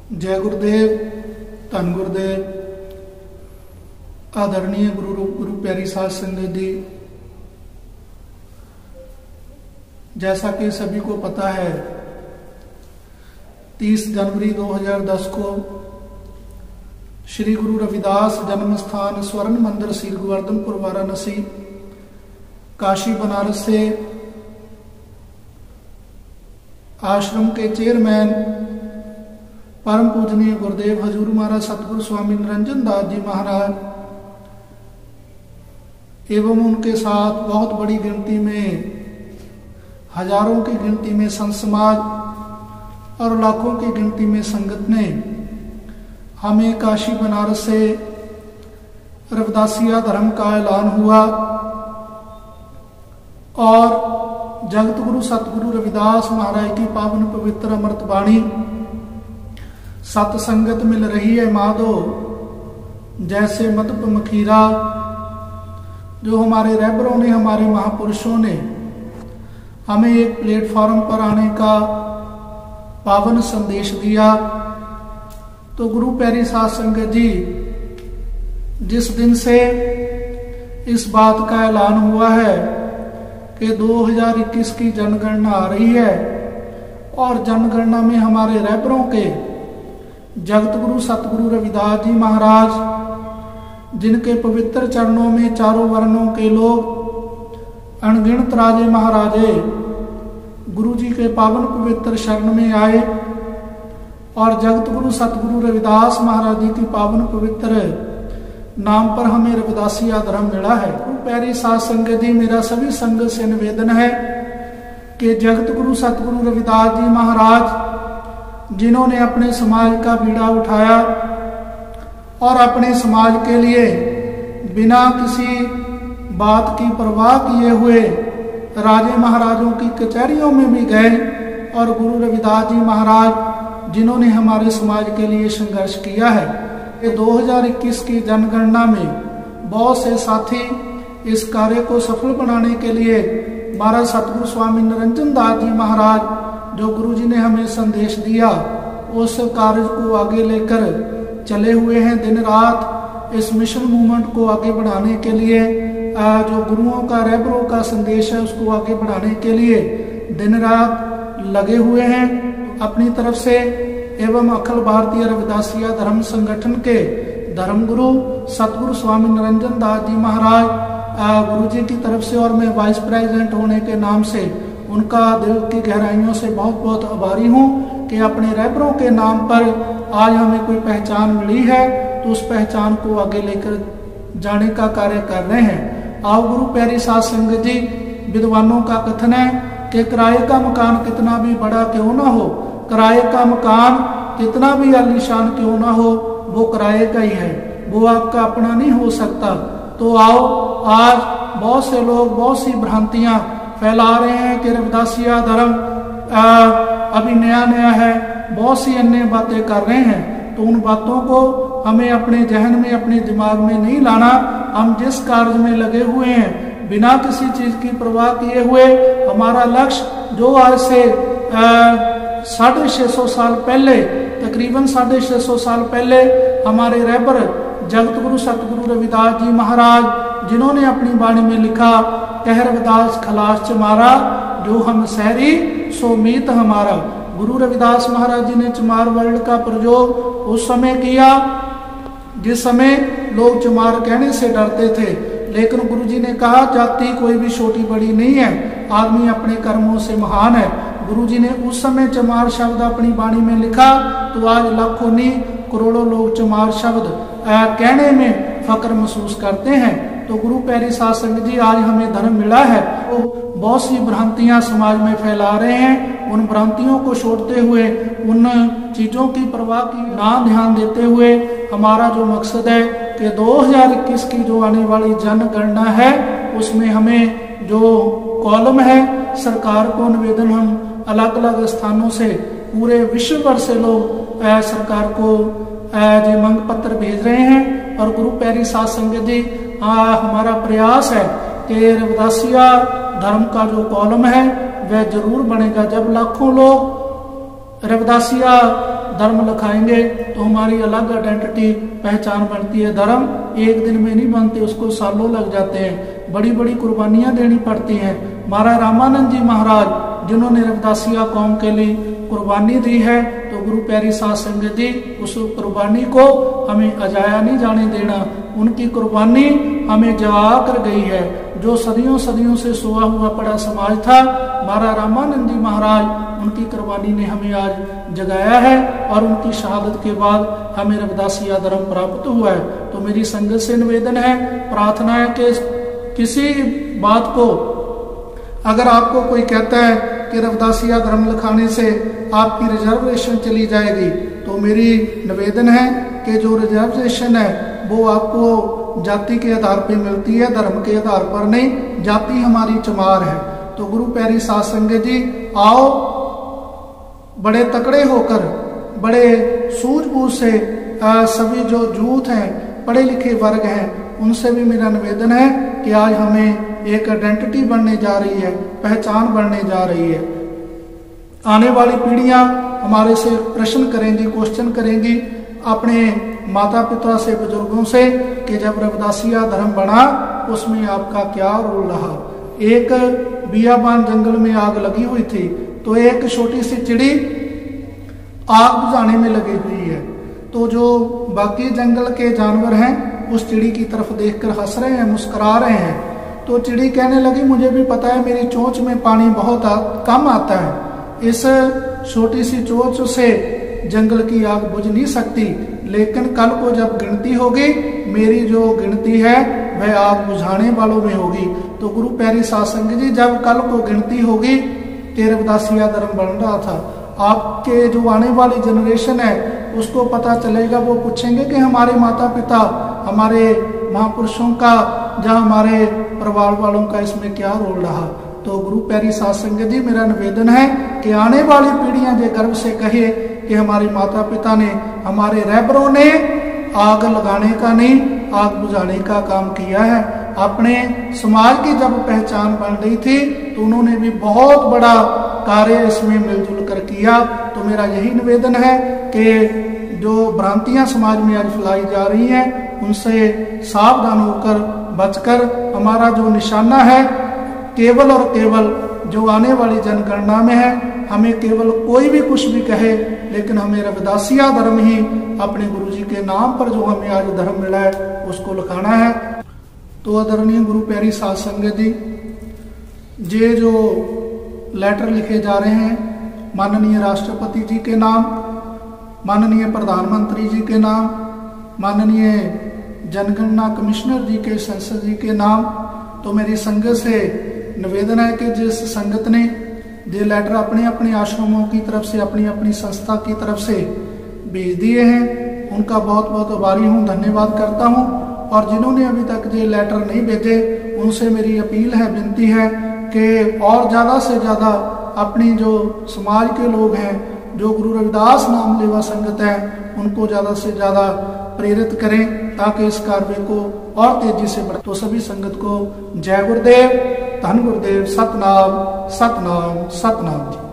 जय गुरुदेव, धन गुरुदेव, आदरणीय गुरु प्यारी साध संगत जी। जैसा कि सभी को पता है, 30 जनवरी 2010 को श्री गुरु रविदास जन्म स्थान स्वर्ण मंदिर श्री गोवर्धनपुर वाराणसी काशी बनारस से आश्रम के चेयरमैन परम पूजनीय गुरुदेव हजूर महाराज सतगुरु स्वामी निरंजन दास जी महाराज एवं उनके साथ बहुत बड़ी गिनती में, हजारों की गिनती में संत समाज और लाखों की गिनती में संगत ने हमें काशी बनारस से रविदासिया धर्म का ऐलान हुआ और जगत गुरु सतगुरु रविदास महाराज की पावन पवित्र अमृत वाणी सत संगत मिल रही है माधो। जैसे मधुप मखीरा जो हमारे रहबरों ने, हमारे महापुरुषों ने हमें एक प्लेटफॉर्म पर आने का पावन संदेश दिया, तो गुरु प्यारी साध संगत जी, जिस दिन से इस बात का ऐलान हुआ है कि 2021 की जनगणना आ रही है और जनगणना में हमारे रहबरों के जगत गुरु सतगुरु रविदास जी महाराज, जिनके पवित्र चरणों में चारों वर्णों के लोग अनगिनत राजे महाराजे गुरु जी के पावन पवित्र शरण में आए और जगत गुरु सतगुरु रविदास महाराज जी की पावन पवित्र नाम पर हमें रविदासिया धर्म मिला है। प्यारी साध संगत जी, मेरा सभी संगत से निवेदन है कि जगत गुरु सतगुरु रविदास जी महाराज, जिन्होंने अपने समाज का बीड़ा उठाया और अपने समाज के लिए बिना किसी बात की परवाह किए हुए राजे महाराजों की कचहरियों में भी गए, और गुरु रविदास जी महाराज जिन्होंने हमारे समाज के लिए संघर्ष किया है। 2021 की जनगणना में बहुत से साथी इस कार्य को सफल बनाने के लिए महाराज सतगुरु स्वामी निरंजन दास जी महाराज, जो गुरु जी ने हमें संदेश दिया, उस कार्य को आगे लेकर चले हुए हैं। दिन रात इस मिशन मूवमेंट को आगे बढ़ाने के लिए, जो गुरुओं का, रहबरों का संदेश है, उसको आगे बढ़ाने के लिए दिन रात लगे हुए हैं। अपनी तरफ से एवं अखिल भारतीय रविदासिया धर्म संगठन के धर्मगुरु सतगुरु स्वामी निरंजन दास जी महाराज, गुरु जी की तरफ से और मैं वाइस प्रेसिडेंट होने के नाम से उनका दिल की गहराइयों से बहुत बहुत आभारी हूँ कि अपने रहबरों के नाम पर आज हमें कोई पहचान मिली है, तो उस पहचान को आगे लेकर जाने का कार्य कर रहे हैं। आओ गुरु प्यारी साध संगत जी, विद्वानों का कथन है कि किराए का मकान कितना भी बड़ा क्यों ना हो, किराए का मकान कितना भी आलीशान क्यों ना हो, वो किराए का ही है, वो आपका अपना नहीं हो सकता। तो आओ, आज बहुत से लोग बहुत सी भ्रांतियां फैला रहे हैं कि रविदासिया धर्म अभी नया नया है, बहुत सी अन्य बातें कर रहे हैं, तो उन बातों को हमें अपने जहन में, अपने दिमाग में नहीं लाना। हम जिस कार्य में लगे हुए हैं, बिना किसी चीज की परवाह किए हुए, हमारा लक्ष्य जो आज से 650 साल पहले, तकरीबन 650 साल पहले हमारे रहबर जगत गुरु सतगुरु रविदास जी महाराज, जिन्होंने अपनी वाणी में लिखा, कह रविदास खलास चमारा, जो हम सहरी सो मीत हमारा। गुरु रविदास महाराज जी ने चमार वर्ड का प्रयोग उस समय किया जिस समय लोग चमार कहने से डरते थे, लेकिन गुरु जी ने कहा जाति कोई भी छोटी बड़ी नहीं है, आदमी अपने कर्मों से महान है। गुरु जी ने उस समय चमार शब्द अपनी वाणी में लिखा, तो आज लाखों नहीं करोड़ों लोग चमार शब्द कहने में फक्र महसूस करते हैं। तो गुरु प्यारी साध संगत जी, आज हमें धर्म मिला है, वो बहुत सी भ्रांतियां समाज में फैला रहे हैं। उन भ्रांतियों को छोड़ते हुए, उन चीजों की परवाह की ना ध्यान देते हुए, हमारा जो मकसद है कि 2021 की जो आने वाली जनगणना है, उसमें हमें जो कॉलम है, सरकार को निवेदन हम अलग अलग स्थानों से, पूरे विश्व भर से लोग सरकार को जो मंग पत्र भेज रहे हैं। और गुरु प्यारी साध संगत जी, हमारा प्रयास है कि रविदासिया धर्म का जो कॉलम है वह जरूर बनेगा। जब लाखों लोग रविदासिया धर्म लिखाएंगे तो हमारी अलग आइडेंटिटी पहचान बनती है। धर्म एक दिन में नहीं बनते, उसको सालों लग जाते हैं, बड़ी बड़ी कुर्बानियां देनी पड़ती हैं। महाराज रामानंद जी महाराज जिन्होंने रविदासिया कौम के लिए कुर्बानी दी है, तो गुरु प्यारी साध संगत जी उस कुर्बानी को हमें अजाया नहीं जाने देना। उनकी कुर्बानी हमें जगा कर गई है। जो सदियों सदियों से सोया हुआ पड़ा समाज था, महाराज रामानंद जी महाराज उनकी कुर्बानी ने हमें आज जगाया है और उनकी शहादत के बाद हमें रविदासिया धर्म प्राप्त हुआ है। तो मेरी संगत से निवेदन है, प्रार्थना है कि किसी बात को अगर आपको कोई कहता है कि रविदासिया धर्म लिखाने से आपकी रिजर्वेशन चली जाएगी, तो मेरी निवेदन है कि जो रिजर्वेशन है वो आपको जाति के आधार पर मिलती है, धर्म के आधार पर नहीं। जाति हमारी चमार है। तो गुरु प्यारी साध संगत जी आओ बड़े तकड़े होकर, बड़े सूझबूझ से सभी जो यूथ हैं, पढ़े लिखे वर्ग हैं, उनसे भी मेरा निवेदन है कि आज हमें एक आइडेंटिटी बनने जा रही है, पहचान बनने जा रही है। आने वाली पीढ़ियां हमारे से प्रश्न करेंगी, क्वेश्चन करेंगी अपने माता पिता से, बुजुर्गों से कि जब रविदासिया धर्म बना उसमें आपका क्या रोल रहा। एक बियाबान जंगल में आग लगी हुई थी, तो एक छोटी सी चिड़ी आग बुझाने में लगी हुई है, तो जो बाकी जंगल के जानवर हैं उस चिड़ी की तरफ देखकर हंस रहे हैं, मुस्कुरा रहे हैं। तो चिड़ी कहने लगी मुझे भी पता है मेरी चोंच में पानी बहुत कम आता है, इस छोटी सी चोंच से जंगल की आग बुझ नहीं सकती, लेकिन कल को जब गिनती होगी मेरी जो गिनती है वह आग बुझाने वालों में होगी। तो गुरु प्यारी साध संगत जी जब कल को गिनती होगी कि रविदासिया धर्म बन रहा था, आपके जो आने वाली जनरेशन है उसको पता चलेगा, वो पूछेंगे कि हमारे माता पिता, हमारे महापुरुषों का या हमारे परिवार वालों का इसमें क्या रोल रहा। तो गुरु प्यारी साध संगत जी मेरा निवेदन है कि आने वाली पीढ़ियां जो गर्व से कहे कि हमारे माता पिता ने, हमारे रहबरों ने आग लगाने का नहीं, आग बुझाने का काम किया है। अपने समाज की जब पहचान बन रही थी तो उन्होंने भी बहुत बड़ा कार्य इसमें मिलजुल कर किया। तो मेरा यही निवेदन है कि जो भ्रांतियां समाज में आज फैलाई जा रही हैं उनसे सावधान होकर बचकर हमारा जो निशाना है केवल और केवल जो आने वाली जनगणना में है, हमें केवल कोई भी कुछ भी कहे, लेकिन हमें रविदासिया धर्म ही अपने गुरुजी के नाम पर जो हमें आज धर्म मिला है उसको लिखाना है। तो आदरणीय गुरु प्यारी साध संगत जी, ये जो लेटर लिखे जा रहे हैं माननीय राष्ट्रपति जी के नाम, माननीय प्रधानमंत्री जी के नाम, माननीय जनगणना कमिश्नर जी के, संसद जी के नाम, तो मेरी संगत से निवेदन है कि जिस संगत ने ये लेटर अपने अपने आश्रमों की तरफ से, अपनी अपनी संस्था की तरफ से भेज दिए हैं, उनका बहुत बहुत आभारी हूँ, धन्यवाद करता हूँ। और जिन्होंने अभी तक ये लेटर नहीं भेजे उनसे मेरी अपील है, विनती है कि और ज़्यादा से ज़्यादा अपनी जो समाज के लोग हैं, जो गुरु रविदास नाम लेवा संगत है, उनको ज़्यादा से ज़्यादा प्रेरित करें ताकि इस कार्य को और तेजी से बढ़े। तो सभी संगत को जय गुरुदेव, धन गुरुदेव, सतनाम सतनाम सतनाम।